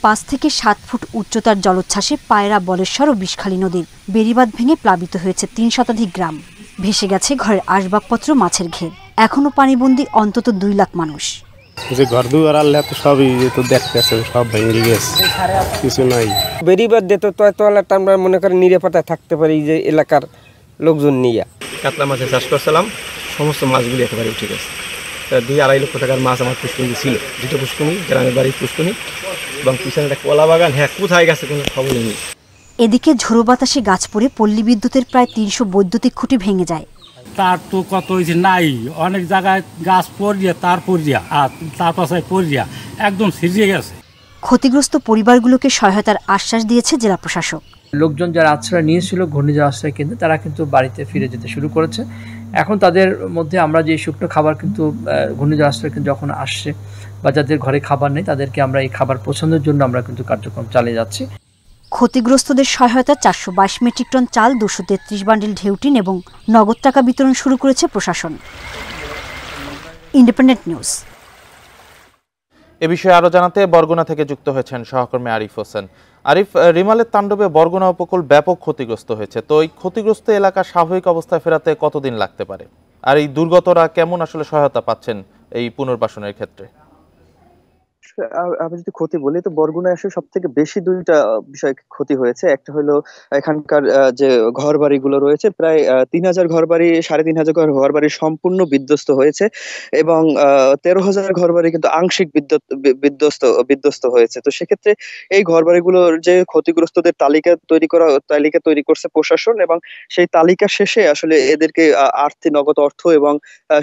5 থেকে 7 ফুট উচ্চতার জলোচ্ছ্বাসে পায়রা, বলেশ্বর ও বিষখালী নদীর বেড়িবাঁধ ভেঙে প্লাবিত হয়েছে 3 শতাধিক গ্রাম। ভেসে গেছে ঘরের আসবাবপত্র, মাছের ঘের। এখনো পানিবন্দী অন্তত 2 লাখ মানুষ। যে ঘর দুয়ার আল্লাহ তো সবই তো দেখতেছে, সব ভেঙে গেছে, কিছু নাই। বেড়িবাঁধ দিতে তোয়ালাটা আমরা মনে করি নিরাপত্তায় থাকতে পারি, যে এলাকার লোকজন নিয়ে। কাতলা মাছের চাষ করছিলাম, সমস্ত মাছগুলি একেবারে উঠে গেছে। 2-2.5 লক্ষ টাকার মাছ আমার পুষ্কুনি ছিল, 2টা পুষ্কুনি, গ্রামের বাড়ির পুষ্কুনি এবং পিছনে একটা কলা বাগান। হ্যাঁ, কোথায় গেছে কোনো খবর নেই। এদিকে ঝোড়ো বাতাসে গাছ পড়ে পল্লী বিদ্যুতের প্রায় 300 বৈদ্যুতিক খুঁটি ভেঙে যায়। তার তো কত হয়েছে নাই, অনেক জায়গায় গাছ পড়িয়া তার পড়িয়া আর তার পাশায় পড়িয়া একদম সিরিয়ে গেছে। ক্ষতিগ্রস্ত পরিবারগুলোকে সহায়তার আশ্বাস দিয়েছে জেলা প্রশাসক। লোকজন যারা আশ্রয় নিয়েছিল ঘূর্ণিঝড় আশ্রয় কেন্দ্রে, তারা কিন্তু বাড়িতে ফিরে যেতে শুরু করেছে। এখন তাদের মধ্যে আমরা যে শুকনো খাবার কিন্তু ঘূর্ণিঝড় আশ্রয় কেন্দ্র যখন আসছে বা যাদের ঘরে খাবার নেই, তাদেরকে আমরা এই খাবার পৌঁছানোর জন্য আমরা কিন্তু কার্যক্রম চালিয়ে যাচ্ছি। ক্ষতিগ্রস্তদের সহায়তা 422 মেট্রিক টন চাল, 233 বান্ডিল ঢেউটিন এবং নগদ টাকা বিতরণ শুরু করেছে প্রশাসন। Independent news. এ বিষয়ে আরো জানাতে বরগুনা থেকে যুক্ত হয়েছেন সহকর্মী আরিফ হোসেন। আরিফ, রিমালের তাণ্ডবে বরগুনা উপকূল ব্যাপক ক্ষতিগ্রস্ত হয়েছে, তো এই ক্ষতিগ্রস্ত এলাকা স্বাভাবিক অবস্থায় ফেরাতে কতদিন লাগতে পারে, আর এই দুর্গতরা কেমন আসলে সহায়তা পাচ্ছেন এই পুনর্বাসনের ক্ষেত্রে? আমি যদি ক্ষতি বলি, তো বরগুনায় আসলে সব থেকে বেশি 2টা বিষয় ক্ষতি হয়েছে। একটা হলো এখানকার যে ঘর বাড়িগুলো রয়েছে, প্রায় 3,000 ঘর বাড়ি, 3,500 ঘর বাড়ি সম্পূর্ণ বিধ্বস্ত হয়েছে এবং 13,000 ঘর বাড়ি কিন্তু আংশিক বিধ্বস্ত হয়েছে। তো সেক্ষেত্রে এই ঘর বাড়িগুলোর যে ক্ষতিগ্রস্তদের তালিকা তৈরি করছে প্রশাসন, এবং সেই তালিকা শেষে আসলে এদেরকে আর্থিক নগদ অর্থ এবং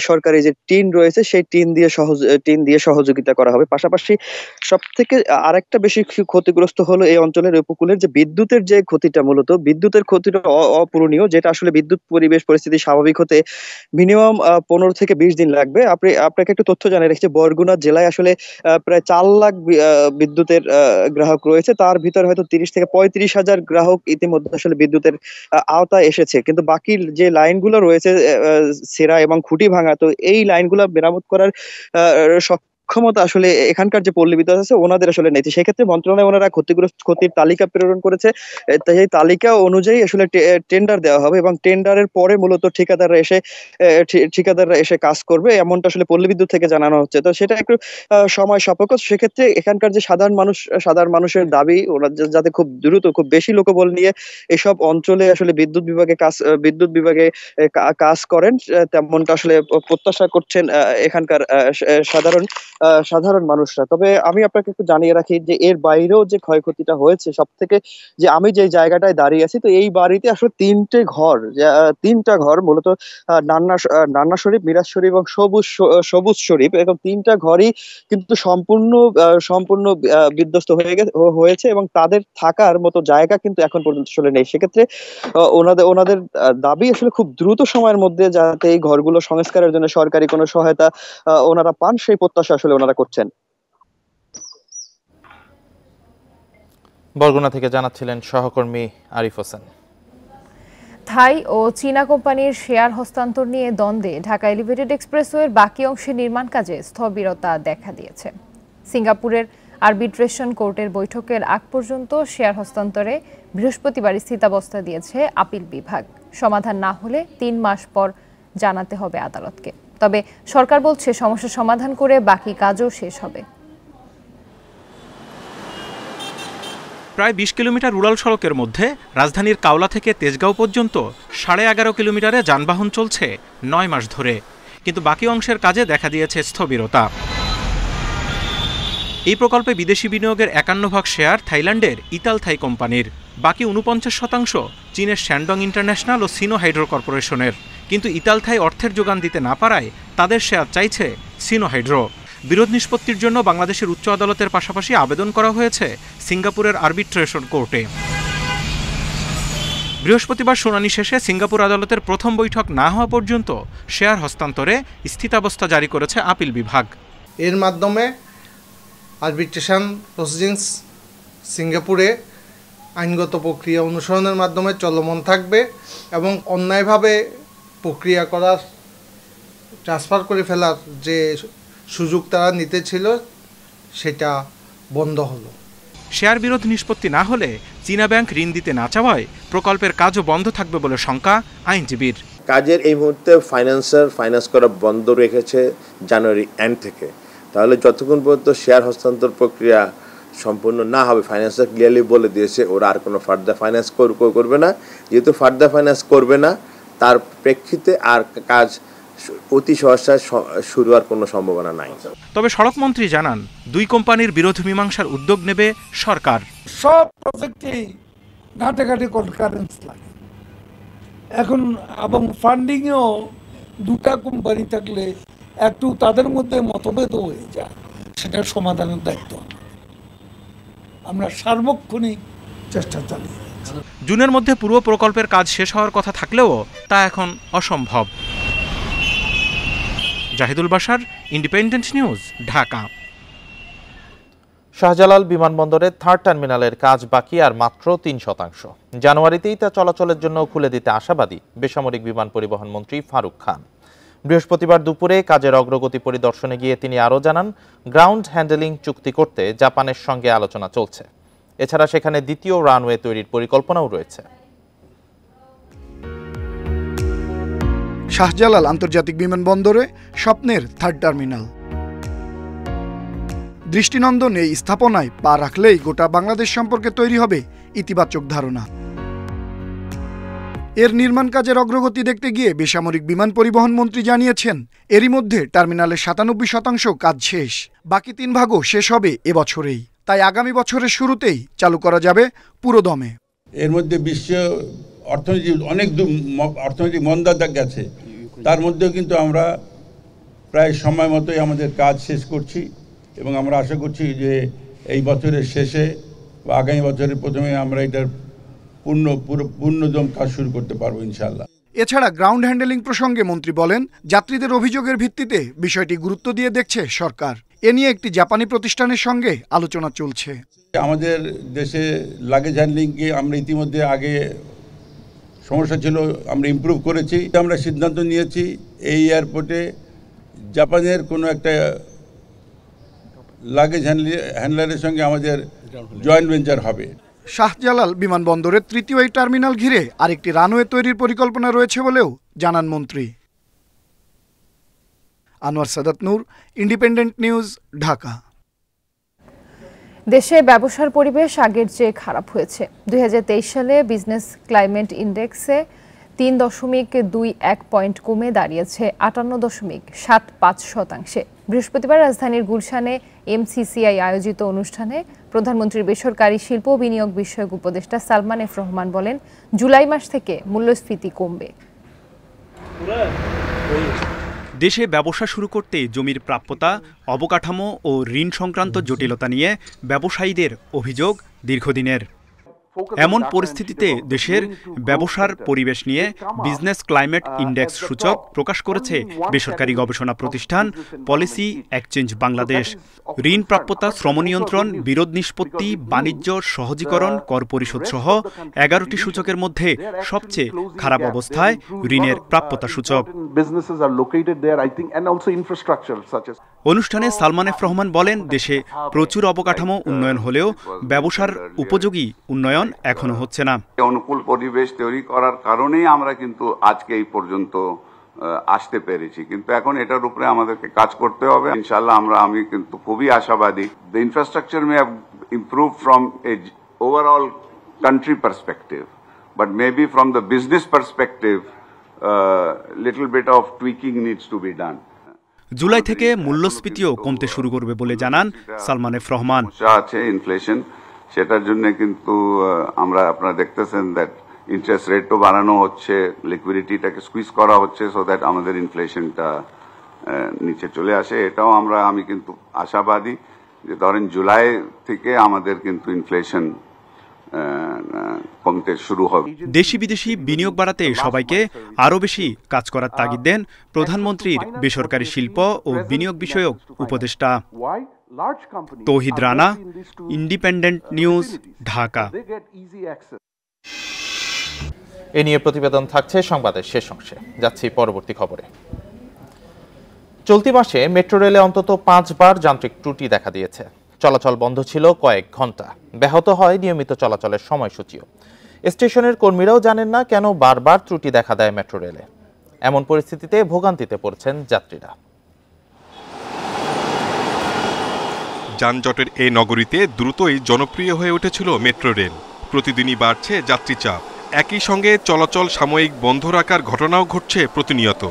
সরকারি যে টিন রয়েছে সেই টিন দিয়ে সহযোগিতা করা হবে। পাশাপাশি পাশাপাশি সবথেকে আরেকটা বেশি ক্ষতিগ্রস্ত হলো এই অঞ্চলের উপকূলের যে বিদ্যুতের যে ক্ষতিটা, মূলত বিদ্যুতের ক্ষতিটা অপূরণীয়, যেটা আসলে বিদ্যুৎ পরিবেশ পরিস্থিতি স্বাভাবিক হতে মিনিমাম 15 থেকে 20 দিন লাগবে। আপনাকে একটু তথ্য জানিয়ে রাখছি, বরগুনা জেলায় আসলে প্রায় 4 লাখ বিদ্যুতের গ্রাহক রয়েছে, তার ভিতরে হয়তো 30 থেকে 35 হাজার গ্রাহক ইতিমধ্যে আসলে বিদ্যুতের আওতায় এসেছে, কিন্তু বাকি যে লাইনগুলো রয়েছে ছেঁড়া এবং খুঁটি ভাঙা, তো এই লাইনগুলো মেরামত করার ক্ষমতা আসলে এখানকার যে পল্লী বিদ্যুৎ আছে ওনাদের আসলে নেই। সেক্ষেত্রে মন্ত্রণালয় ওনারা ক্ষতির তালিকা প্রেরণ করেছে, এই তালিকা অনুযায়ী আসলে টেন্ডার দেওয়া হবে এবং টেন্ডারের পরে মূলত ঠিকাদাররা এসে কাজ করবে, এমনটা আসলে পল্লী বিদ্যুৎ থেকে জানানো হচ্ছে। তো সেটা একটু সময় সাপেক্ষ। সেক্ষেত্রে এখানকার যে সাধারণ মানুষের দাবি, ওরা যাতে খুব দ্রুত খুব বেশি লোকবল নিয়ে এসব অঞ্চলে আসলে বিদ্যুৎ বিভাগে কাজ করেন, তেমনটা আসলে প্রত্যাশা করছেন এখানকার সাধারণ মানুষরা। তবে আমি আপনাকে একটু জানিয়ে রাখি যে এর বাইরেও যে ক্ষয়ক্ষতিটা হয়েছে, সব থেকে যে আমি যে জায়গাটায় দাঁড়িয়ে আছি, তো এই বাড়িতে আসলে তিনটা ঘর মূলত নান্না শরীফ, মিরাজ শরীফ এবং সবুজ শরীফ, এরকম তিনটা ঘরই কিন্তু সম্পূর্ণ বিধ্বস্ত হয়েছে এবং তাদের থাকার মতো জায়গা কিন্তু এখন পর্যন্ত আসলে নেই। সেক্ষেত্রে ওনাদের দাবি আসলে খুব দ্রুত সময়ের মধ্যে যাতে এই ঘরগুলো সংস্কারের জন্য সরকারি কোনো সহায়তা ওনারা পান, সেই প্রত্যাশা আসলে ওনারা করছেন। বরগুনা থেকে জানাচ্ছিলেন সহকর্মী আরিফ হোসেন। থাই ও চীনা কোম্পানির শেয়ার হস্তান্তর নিয়ে দ্বন্দ্বে ঢাকা এলিভেটেড এক্সপ্রেসওয়ের বাকি অংশের নির্মাণ কাজে স্থবিরতা দেখা দিয়েছে। সিঙ্গাপুরের আরবিট্রেশন কোর্টের বৈঠকের আগ পর্যন্ত শেয়ার হস্তান্তরে বৃহস্পতিবার স্থিতাবস্থা দিয়েছে আপিল বিভাগ। সমাধান না হলে 3 মাস পর জানাতে হবে আদালতকে। তবে সরকার বলছে সমস্যা সমাধান করে বাকি কাজও শেষ হবে। প্রায় 20 কিলোমিটার রুরাল সড়কের মধ্যে রাজধানীর কাওলা থেকে তেজগাঁও পর্যন্ত 11.5 কিলোমিটারে যানবাহন চলছে 9 মাস ধরে, কিন্তু বাকি অংশের কাজে দেখা দিয়েছে স্থবিরতা। এই প্রকল্পে বিদেশি বিনিয়োগের 51% শেয়ার থাইল্যান্ডের ইতালথাই কোম্পানির, বাকি 49% চীনের শ্যান্ডং ইন্টারন্যাশনাল ও সিনো হাইড্রো কর্পোরেশনের। কিন্তু ইতালথাই অর্থের যোগান দিতে না পারায় তাদের শেয়ার চাইছে সিনো হাইড্রো। বিরোধ নিষ্পত্তির জন্য বাংলাদেশের উচ্চ আদালতের পাশাপাশি আবেদন করা হয়েছে সিঙ্গাপুরের আরবিট্রেশন কোর্টে। বৃহস্পতিবার শুনানি শেষে সিঙ্গাপুর আদালতের প্রথম বৈঠক না হওয়া পর্যন্ত শেয়ার হস্তান্তরে স্থিতাবস্থা জারি করেছে আপিল বিভাগ। এর মাধ্যমে আরবিট্রেশন প্রসিডিংস সিঙ্গাপুরে আইনগত প্রক্রিয়া অনুসরণের মাধ্যমে চলমান থাকবে এবং অন্যায়ভাবে প্রক্রিয়া করার, ট্রান্সফার করে ফেলার যে সুযোগ তারা নিতে ছিল সেটা বন্ধ হলো। শেয়ার বিরোধ নিষ্পত্তি না হলে চীনা ব্যাংক ঋণ দিতে না চাওয়ায় প্রকল্পের কাজও বন্ধ থাকবে বলে শঙ্কা আইনজীবীর। কাজের এই মুহূর্তে ফাইন্যান্স করা বন্ধ রেখেছে জানুয়ারি এন্ড থেকে, তাহলে যতক্ষণ পর্যন্ত শেয়ার হস্তান্তর প্রক্রিয়া সম্পূর্ণ না হবে, ফাইন্যান্সার ক্লিয়ারলি বলে দিয়েছে ওরা আর কোনো ফার্দার ফাইন্যান্স করবে না। যেহেতু ফার্দার ফাইন্যান্স করবে না, তার প্রেক্ষিতে আর কাজ অতি সহসায় শুরু হওয়ার কোনো সম্ভাবনা নাই। তবে সড়কমন্ত্রী জানান 2 কোম্পানির বিরোধ মীমাংসার উদ্যোগ নেবে সরকার। সব প্রজেক্টেই ঘাটাঘাটি কনকারেন্স লাগে এখন, এবং ফান্ডিংয়েও 2টা কোম্পানি থাকলে একটু তাদের মধ্যে মতভেদ হয়ে যায়, সেটার সমাধানের দায়িত্ব আমরা সার্বক্ষণিক চেষ্টা চালিয়ে যাচ্ছি। জুনের মধ্যে পুরো প্রকল্পের কাজ শেষ হওয়ার কথা থাকলেও তা এখন অসম্ভব। Zahidul Bashar, Independent News, Dhaka. শাহজালাল বিমানবন্দরের 3rd টার্মিনালের কাজ বাকি আর মাত্র 3%। জানুয়ারিতেই তা চলাচলের জন্য খুলে দিতে আশাবাদী বেসামরিক বিমান পরিবহন মন্ত্রী ফারুক খান। বৃহস্পতিবার দুপুরে কাজের অগ্রগতি পরিদর্শনে গিয়ে তিনি আরও জানান, গ্রাউন্ড হ্যান্ডেলিং চুক্তি করতে জাপানের সঙ্গে আলোচনা চলছে। এছাড়া সেখানে দ্বিতীয় রানওয়ে তৈরির পরিকল্পনাও রয়েছে। শাহজালাল আন্তর্জাতিক বিমানবন্দরে স্বপ্নের 3rd টার্মিনাল। দৃষ্টিনন্দন এই স্থাপনায় পা রাখলেই গোটা বাংলাদেশ সম্পর্কে তৈরি হবে ইতিবাচক ধারণা। এর নির্মাণ কাজের অগ্রগতি দেখতে গিয়ে বেসামরিক বিমান পরিবহন মন্ত্রী জানিয়েছেন, এরই মধ্যে টার্মিনালের 97% কাজ শেষ, বাকি 3 ভাগও শেষ হবে এবছরেই। তাই আগামী বছরের শুরুতেই চালু করা যাবে পুরোদমে। এর মধ্যে বিশ্ব অর্থনীতি অনেক অর্থনৈতিক মন্দা গেছে, তার মধ্যেও কিন্তু আমরা প্রায় সময় মতোই আমাদের কাজ শেষ করছি। এবং আমরা আশা করছি যে এই বছরের শেষে বা আগামী বছরের প্রথমে আমরা এটার পূর্ণদম কাজ শুরু করতে পারবো ইনশাআল্লাহ। এছাড়া গ্রাউন্ড হ্যান্ডেলিং প্রসঙ্গে মন্ত্রী বলেন, যাত্রীদের অভিযোগের ভিত্তিতে বিষয়টি গুরুত্ব দিয়ে দেখছে সরকার। এ নিয়ে একটি জাপানি প্রতিষ্ঠানের সঙ্গে আলোচনা চলছে। আমাদের দেশে লাগেজ হ্যান্ডলিংকে আমরা ইতিমধ্যে আগে সমস্যা ছিল, আমরা ইমপ্রুভ করেছি। আমরা সিদ্ধান্ত নিয়েছি এই এয়ারপোর্টে জাপানের কোনো একটা লাগেজ হ্যান্ডলারের সঙ্গে আমাদের জয়েন্ট ভেঞ্চার হবে। শাহজালাল বিমানবন্দরের তৃতীয় এই টার্মিনাল ঘিরে আরেকটি রানওয়ে তৈরির পরিকল্পনা রয়েছে বলেও জানান মন্ত্রী। আনোয়ার সাদাত নূর, ইন্ডিপেন্ডেন্ট নিউজ, ঢাকা। দেশে ব্যবসার পরিবেশ আগের চেয়ে খারাপ হয়েছে। 2023 সালে বিজনেস ক্লাইমেট ইন্ডেক্সে 3.21 পয়েন্ট কমে দাঁড়িয়েছে 58.75%। বৃহস্পতিবার রাজধানীর গুলশানে এমসিসিআই আয়োজিত অনুষ্ঠানে প্রধানমন্ত্রীর বেসরকারি শিল্প বিনিয়োগ বিষয়ক উপদেষ্টা সালমান এফ রহমান বলেন, জুলাই মাস থেকে মূল্যস্ফীতি কমবে। দেশে ব্যবসা শুরু করতে জমির প্রাপ্যতা, অবকাঠামো ও ঋণ সংক্রান্ত জটিলতা নিয়ে ব্যবসায়ীদের অভিযোগ দীর্ঘদিনের। এমন পরিস্থিতিতে দেশের ব্যবসার পরিবেশ নিয়ে বিজনেস ক্লাইমেট ইন্ডেক্স সূচক প্রকাশ করেছে বেসরকারি গবেষণা প্রতিষ্ঠান পলিসি এক্সচেঞ্জ বাংলাদেশ। ঋণ প্রাপ্যতা, শ্রম নিয়ন্ত্রণ, বিরোধ নিষ্পত্তি, বাণিজ্য সহজীকরণ, কর পরিশোধ সহ 11টি সূচকের মধ্যে সবচেয়ে খারাপ অবস্থায় ঋণের প্রাপ্যতা সূচক। অনুষ্ঠানে সালমান এফ রহমান বলেন, দেশে প্রচুর অবকাঠামো উন্নয়ন হলেও ব্যবসার উপযোগী উন্নয়ন এখনো হচ্ছে না। অনুকূল পরিবেশ তৈরি করার কারণেই আমরা কিন্তু আজকে এই পর্যন্ত আসতে পেরেছি, কিন্তু এখন এটার উপরে আমাদেরকে কাজ করতে হবে ইনশাআল্লাহ। আমি কিন্তু খুবই আশাবাদী। The infrastructure may have improved from a overall country perspective, but maybe from the business perspective little bit of tweaking needs to be done. জুলাই থেকে মূল্যস্ফীতিও কমতে শুরু করবে বলে জানান সালমান এফ রহমান। আছে ইনফ্লেশন, সেটার জন্য কিন্তু আপনারা দেখতেছেন দ্যাট ইন্টারেস্ট রেটও বাড়ানো হচ্ছে, লিকুইডিটিটাকে স্কুইজ করা হচ্ছে সো দ্যাট আমাদের ইনফ্লেশনটা নিচে চলে আসে। এটাও আমি কিন্তু আশাবাদী যে ধরেন জুলাই থেকে আমাদের কিন্তু ইনফ্লেশন কমতে শুরু হবে। দেশি বিদেশি বিনিয়োগ বাড়াতে সবাইকে আরও বেশি কাজ করার তাগিদ দেন প্রধানমন্ত্রীর বেসরকারি শিল্প ও বিনিয়োগ বিষয়ক উপদেষ্টা। তৌহিদ রানা, ইন্ডিপেন্ডেন্ট নিউজ, ঢাকা। এ নিয়ে প্রতিবেদন থাকছে সংবাদের শেষ অংশে। যাচ্ছি পরবর্তী খবরে। চলতি মাসে মেট্রো রেলে অন্তত 5 বার যান্ত্রিক ত্রুটি দেখা দিয়েছে। চলাচল বন্ধ ছিল কয়েক ঘন্টা, ব্যাহত হয় নিয়মিত চলাচলের সময়সূচিও। স্টেশনের কর্মীরাও জানেন না কেন বারবার ত্রুটি দেখা দেয় মেট্রো রেলে। এমন পরিস্থিতিতে ভোগান্তিতে পড়ছেন যাত্রীরা। যানজটের এই নগরীতে দ্রুতই জনপ্রিয় হয়ে উঠেছিল মেট্রো রেল। প্রতিদিনই বাড়ছে যাত্রী চাপ, একই সঙ্গে চলাচল সাময়িক বন্ধ রাখার ঘটনাও ঘটছে প্রতিনিয়ত।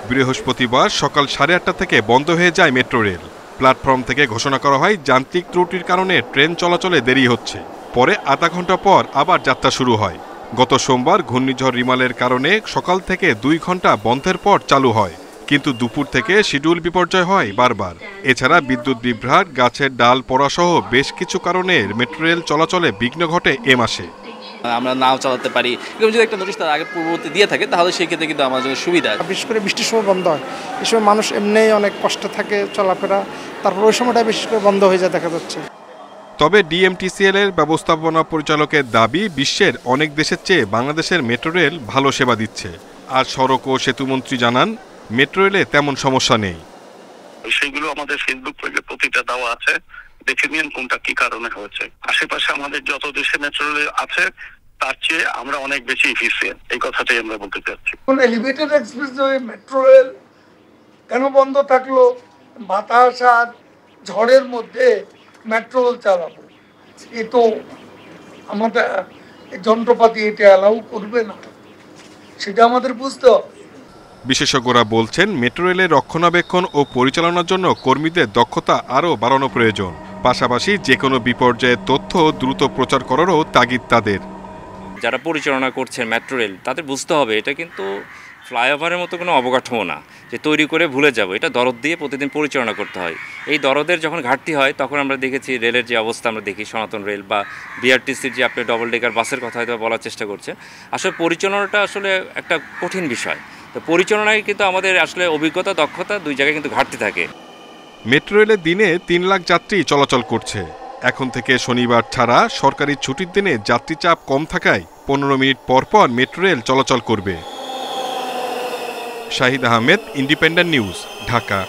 বৃহস্পতিবার সকাল 8:30 থেকে বন্ধ হয়ে যায় মেট্রো রেল। প্ল্যাটফর্ম থেকে ঘোষণা করা হয় যান্ত্রিক ত্রুটির কারণে ট্রেন চলাচলে দেরি হচ্ছে। পরে আধা ঘন্টা পর আবার যাত্রা শুরু হয়। গত সোমবার ঘূর্ণিঝড় রিমালের কারণে সকাল থেকে 2 ঘন্টা বন্ধের পর চালু হয়, কিন্তু দুপুর থেকে শিডিউল বিপর্যয় হয় বারবার। এছাড়া বিদ্যুৎ বিভ্রাট, গাছের ডাল পড়া সহ বেশ কিছু কারণে মেট্রো রেল চলাচলে বিঘ্ন ঘটে এ মাসে। আমরা নাও চালাতে পারি, যদি একটা নোটিশ তার আগে পূর্ববর্তী দিয়ে থাকে তাহলে সেই ক্ষেত্রে কিন্তু আমাদের জন্য সুবিধা। বিশেষ করে বৃষ্টির সময় বন্ধ হয়, এই সময় মানুষ এমনিই অনেক কষ্ট থাকে চলাফেরা, তারপর ওই সময়টা বিশেষ করে বন্ধ হয়ে যায় দেখা যাচ্ছে। তবে ডিএমটিসিএল এর ব্যবস্থাপনা পরিচালকের দাবি, বিশ্বের অনেক দেশের চেয়ে বাংলাদেশের মেট্রো রেল ভালো সেবা দিচ্ছে। আর সড়ক ও সেতুমন্ত্রী জানান, মেট্রো রেলে তেমন সমস্যা নেই। সেইগুলো আমাদের ফেসবুক পেজে প্রতিটা দেওয়া আছে, দেখে নিন কোনটা কি কারণে হয়েছে। আশেপাশে আমাদের যত দেশে মেট্রো রেল আছে তার চেয়ে আমরা অনেক বেশি এফিসিয়েন্ট, এই কথাটাই আমরা বলতে চাচ্ছি। এলিভেটেড এক্সপ্রেসওয়ে মেট্রো রেল কেন বন্ধ থাকলো? বাতাস আর ঝড়ের মধ্যে মেট্রো রেল চালাবো, এ তো আমাদের যন্ত্রপাতি এটা অ্যালাউ করবে না, সেটা আমাদের বুঝতে হবে। বিশেষজ্ঞরা বলছেন, মেট্রো রেলের রক্ষণাবেক্ষণ ও পরিচালনার জন্য কর্মীদের দক্ষতা আরও বাড়ানো প্রয়োজন। পাশাপাশি যে কোনো বিপর্যয়ের তথ্য দ্রুত প্রচার করারও তাগিদ তাদের। যারা পরিচালনা করছেন মেট্রো রেল, তাদের বুঝতে হবে এটা কিন্তু ফ্লাইওভারের মতো কোনো অবকাঠামো না, যে তৈরি করে ভুলে যাব, এটা দরদ দিয়ে প্রতিদিন পরিচালনা করতে হয়। এই দরদের যখন ঘাটতি হয় তখন আমরা দেখেছি রেলের যে অবস্থা আমরা দেখি, সনাতন রেল বা বিআরটিসির যে আপনি ডবল ডেকার বাসের কথা হয়তো বলার চেষ্টা করছেন, আসলে পরিচালনাটা আসলে একটা কঠিন বিষয়। তো পরিচালনায় কিন্তু আমাদের আসলে অভিজ্ঞতা, দক্ষতা দুই জায়গায় কিন্তু ঘাটতি থাকে। মেট্রো রেলে দিনে 3 লাখ যাত্রী চলাচল করছে। এখন থেকে শনিবার ছাড়া সরকারি ছুটির দিনে যাত্রী চাপ কম থাকায় 15 মিনিট পর পর মেট্রো রেল চলাচল করবে। Shahid Ahmed, independent News, Dhaka.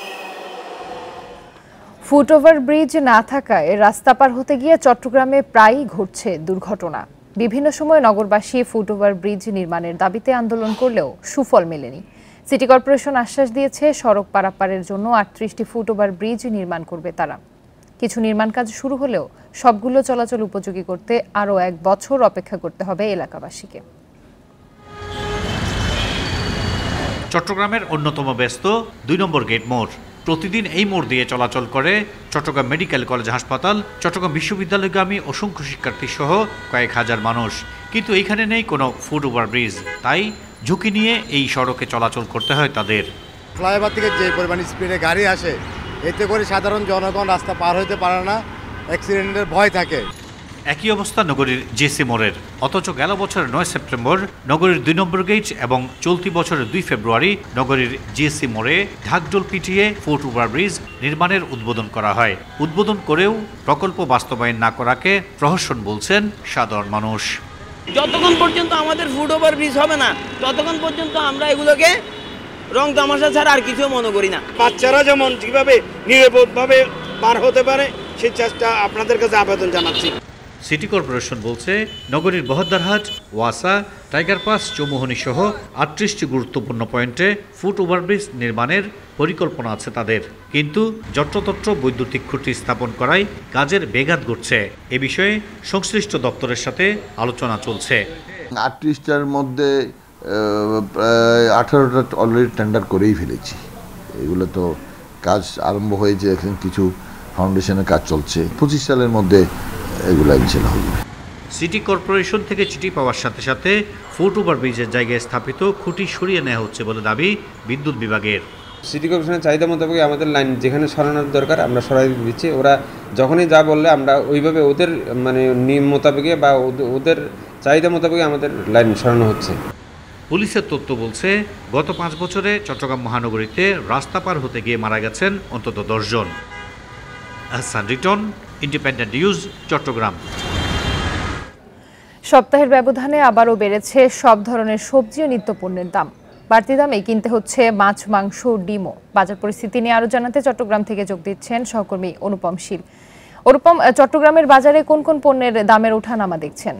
Foot over bridge না থাকায় রাস্তা পার হতে গিয়ে চট্টগ্রামে প্রায়ই ঘটছে দুর্ঘটনা। বিভিন্ন সময় নগরবাসী ফুটওভার ব্রিজ নির্মাণের দাবিতে আন্দোলন করলেও সুফল মেলেনি। সিটি কর্পোরেশন আশ্বাস দিয়েছে সড়ক পারাপারের জন্য 38টি ফুটওভার ব্রিজ নির্মাণ করবে তারা। কিছু নির্মাণ কাজ শুরু হলেও সবগুলো চলাচল উপযোগী করতে আরও 1 বছর অপেক্ষা করতে হবে এলাকাবাসীকে। চট্টগ্রামের অন্যতম ব্যস্ত 2 নম্বর গেট মোড়। প্রতিদিন এই মোড় দিয়ে চলাচল করে চট্টগ্রাম মেডিকেল কলেজ হাসপাতাল, চট্টগ্রাম বিশ্ববিদ্যালয়গামী অসংখ্য শিক্ষার্থী সহ কয়েক হাজার মানুষ। কিন্তু এইখানে নেই কোনো ফুটওভার ব্রিজ, তাই ঝুঁকি নিয়ে এই সড়কে চলাচল করতে হয় তাদের। ফ্লাইওভার থেকে যে পরিমাণ স্পিডে গাড়ি আসে, এতে করে সাধারণ জনগণ রাস্তা পার হতে পারে না, অ্যাক্সিডেন্টের ভয় থাকে। একই অবস্থা নগরীর জেসি মোড়ের। অথচ গেল বছরের 9 সেপ্টেম্বর নগরীর 2 নম্বর গেট এবং চলতি বছরের 2 ফেব্রুয়ারি নগরীর জেসি মোড়ে ঢাকঢোল পিটিয়ে ফুটওভার ব্রিজ নির্মাণের উদ্বোধন করা হয়। উদ্বোধন করেও প্রকল্প বাস্তবায়ন না করাকে প্রহসন বলছেন সাধারণ মানুষ। যতক্ষণ পর্যন্ত আমাদের ফুটওভার ব্রিজ হবে না, ততক্ষণ পর্যন্ত আমরা এগুলোকে রং তামাশা ছাড়া আর কিছু মনে করি না। বাচ্চারা যেমন যেভাবে নিরাপদভাবে পার হতে পারে সেই চেষ্টা আপনাদের কাছে আবেদন জানাচ্ছি। সিটি কর্পোরেশন বলছে নগরীর বহদ্দারহাট, ওয়াসা, টাইগার পাস, চৌমুহনী সহ 38টি গুরুত্বপূর্ণ পয়েন্টে ফুট ওভারব্রিজ নির্মাণের পরিকল্পনা আছে তাদের, কিন্তু যত্রতত্র বৈদ্যুতিক খুঁটি স্থাপন করায় কাজের বেঘাত ঘটছে। এ বিষয়ে সংশ্লিষ্ট দপ্তরের সাথে আলোচনা চলছে। 38টার মধ্যে প্রায় 18টা অলরেডি টেন্ডার করেই ফেলেছি। এগুলো তো কাজ আরম্ভ হয়েছে, এখন কিছু ফাউন্ডেশনের কাজ চলছে। 25 সালের মধ্যে এগুলো ইনশাআল্লাহ হবে। সিটি কর্পোরেশন থেকে চিঠি পাওয়ার সাথে সাথে ফুট ওভারব্রিজের জায়গায় স্থাপিত খুঁটি সরিয়ে নেওয়া হচ্ছে বলে দাবি বিদ্যুৎ বিভাগের। সিটি কর্পোরেশনের চাহিদা মোতাবেক আমাদের লাইন যেখানে সরানোর দরকার আমরা সরাই দিচ্ছি। ওরা যখনই যা বললে আমরা ওইভাবে ওদের নিয়ম মোতাবেকে বা ওদের চাহিদা মোতাবেক আমাদের লাইন সরানো হচ্ছে। পুলিশের তথ্য বলছে গত 5 বছরে চট্টগ্রাম মহানগরীতে রাস্তা পার হতে গিয়ে মারা গেছেন অন্তত 10 জন। Ahsan Riton, Independent News, Chattogram. সপ্তাহের ব্যবধানে আবারও বেড়েছে সব ধরনের সবজি ও নিত্যপণ্যের দাম। বাড়তি দামে কিনতে হচ্ছে মাছ, মাংস, ডিমও। বাজার পরিস্থিতি নিয়ে আরো জানাতে চট্টগ্রাম থেকে যোগ দিচ্ছেন সহকর্মী অনুপম শীল। অনুপম, চট্টগ্রামের বাজারে কোন কোন পণ্যের দামের ওঠানামা দেখছেন?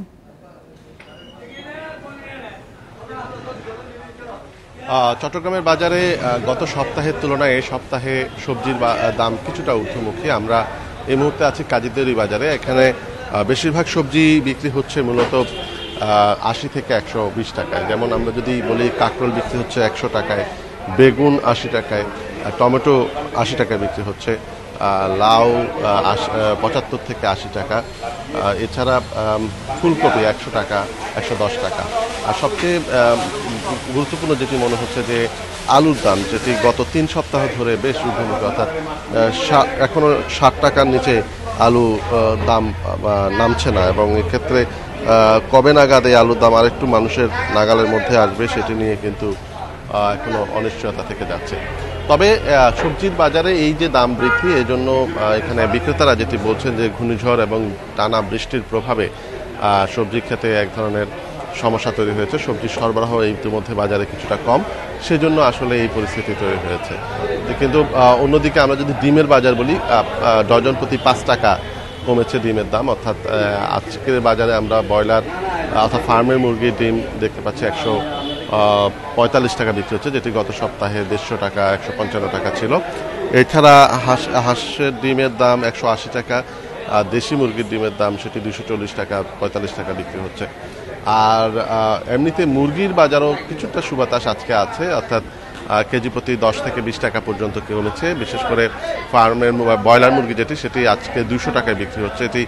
চট্টগ্রামের বাজারে গত সপ্তাহের তুলনায় এই সপ্তাহে সবজির দাম কিছুটা ঊর্ধ্বমুখী। আমরা এই মুহূর্তে আছি কাজীদেরি বাজারে। এখানে বেশিরভাগ সবজি বিক্রি হচ্ছে মূলত 80 থেকে 120 টাকায়। যেমন আমরা যদি বলি কাঁকরোল বিক্রি হচ্ছে 100 টাকায়, বেগুন 80 টাকায়, টমেটো 80 টাকায় বিক্রি হচ্ছে, লাউ 75 থেকে 80 টাকা, এছাড়া ফুলকপি 100 টাকা, 110 টাকা। আর সবচেয়ে গুরুত্বপূর্ণ যেটি মনে হচ্ছে যে আলুর দাম, যেটি গত 3 সপ্তাহ ধরে বেশ ঊর্ধ্বমুখী, অর্থাৎ এখনও 60 টাকার নিচে আলু দাম নামছে না। এবং এক্ষেত্রে কবে নাগাদ এই আলুর দাম আরেকটু মানুষের নাগালের মধ্যে আসবে সেটি নিয়ে কিন্তু এখনো অনিশ্চয়তা থেকে যাচ্ছে। তবে সবজির বাজারে এই যে দাম বৃদ্ধি, এই জন্য এখানে বিক্রেতারা যেটি বলছেন যে ঘূর্ণিঝড় এবং টানা বৃষ্টির প্রভাবে সবজির ক্ষেত্রে এক ধরনের সমস্যা তৈরি হয়েছে। সবজির সরবরাহ ইতিমধ্যে বাজারে কিছুটা কম, সেজন্য আসলে এই পরিস্থিতি তৈরি হয়েছে। কিন্তু অন্যদিকে আমরা যদি ডিমের বাজার বলি, ডজন প্রতি 5 টাকা কমেছে ডিমের দাম। অর্থাৎ আজকের বাজারে আমরা ব্রয়লার অর্থাৎ ফার্মের মুরগির ডিম দেখতে পাচ্ছি 145 টাকা বিক্রি হচ্ছে, যেটি গত সপ্তাহে 150 টাকা 155 টাকা ছিল। এছাড়া হাঁসের ডিমের দাম 180 টাকা, আর দেশি মুরগির ডিমের দাম সেটি 240 টাকা 45 টাকা বিক্রি হচ্ছে। আর এমনিতে মুরগির বাজারও কিছুটা সুবাতাস আজকে আছে, অর্থাৎ কেজি প্রতি 10 থেকে 20 টাকা পর্যন্ত কমেছে। বিশেষ করে ফার্মের ব্রয়লার মুরগি যেটি, সেটি আজকে 200 টাকায় বিক্রি হচ্ছে। এটি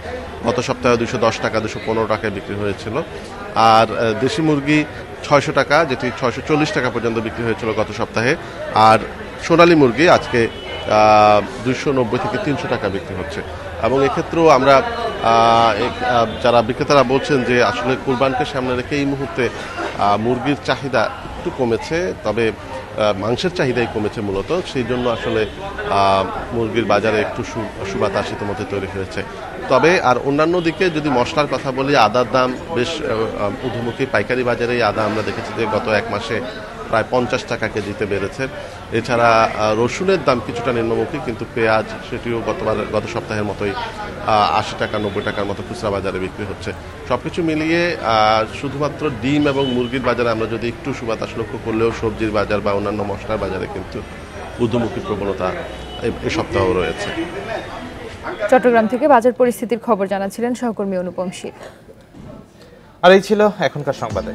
গত সপ্তাহে 210 টাকা 215 টাকায় বিক্রি হয়েছিল। আর দেশি মুরগি 600 টাকা, যেটি 640 টাকা পর্যন্ত বিক্রি হয়েছিল গত সপ্তাহে। আর সোনালী মুরগি আজকে 290 থেকে 300 টাকা বিক্রি হচ্ছে। এবং এক্ষেত্রেও আমরা যারা বিক্রেতারা বলছেন যে আসলে কুরবানকে সামনে রেখে এই মুহূর্তে মুরগির চাহিদা একটু কমেছে, তবে মাংসের চাহিদাই কমেছে মূলত, সেই জন্য আসলে মুরগির বাজারে একটু সুবাতাস ইতিমধ্যে তৈরি হয়েছে। তবে আর অন্যান্য দিকে যদি মশলার কথা বলি, আদার দাম বেশ ঊর্ধ্বমুখী। পাইকারি বাজারে আদা আমরা দেখেছি যে গত এক মাসে প্রায় 50 টাকা কেজিতে বেড়েছে। এছাড়া রসুনের দাম কিছুটা নিম্নমুখী, কিন্তু পেঁয়াজ সেটিও গত সপ্তাহের মতোই 80 টাকা 90 টাকার মতো খুচরা বাজারে বিক্রি হচ্ছে। সবকিছু মিলিয়ে শুধুমাত্র ডিম এবং মুরগির বাজারে আমরা যদি একটু সুবাতাস লক্ষ্য করলেও সবজির বাজার বা অন্যান্য মশলার বাজারে কিন্তু ঊর্ধ্বমুখী প্রবণতা এ সপ্তাহেও রয়েছে। চট্টগ্রাম থেকে বাজার পরিস্থিতির খবর জানাচ্ছিলেন সহকর্মী অনুপম শীল। আর এই ছিল এখনকার সংবাদে।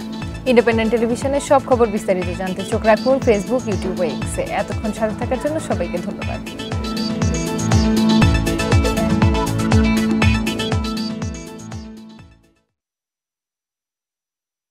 ইন্ডিপেন্ডেন্ট টেলিভিশনের সব খবর বিস্তারিত জানতে চোখ রাখুন ফেসবুক, ইউটিউব ও এক্সে। এতক্ষণ সাথে থাকার জন্য সবাইকে ধন্যবাদ।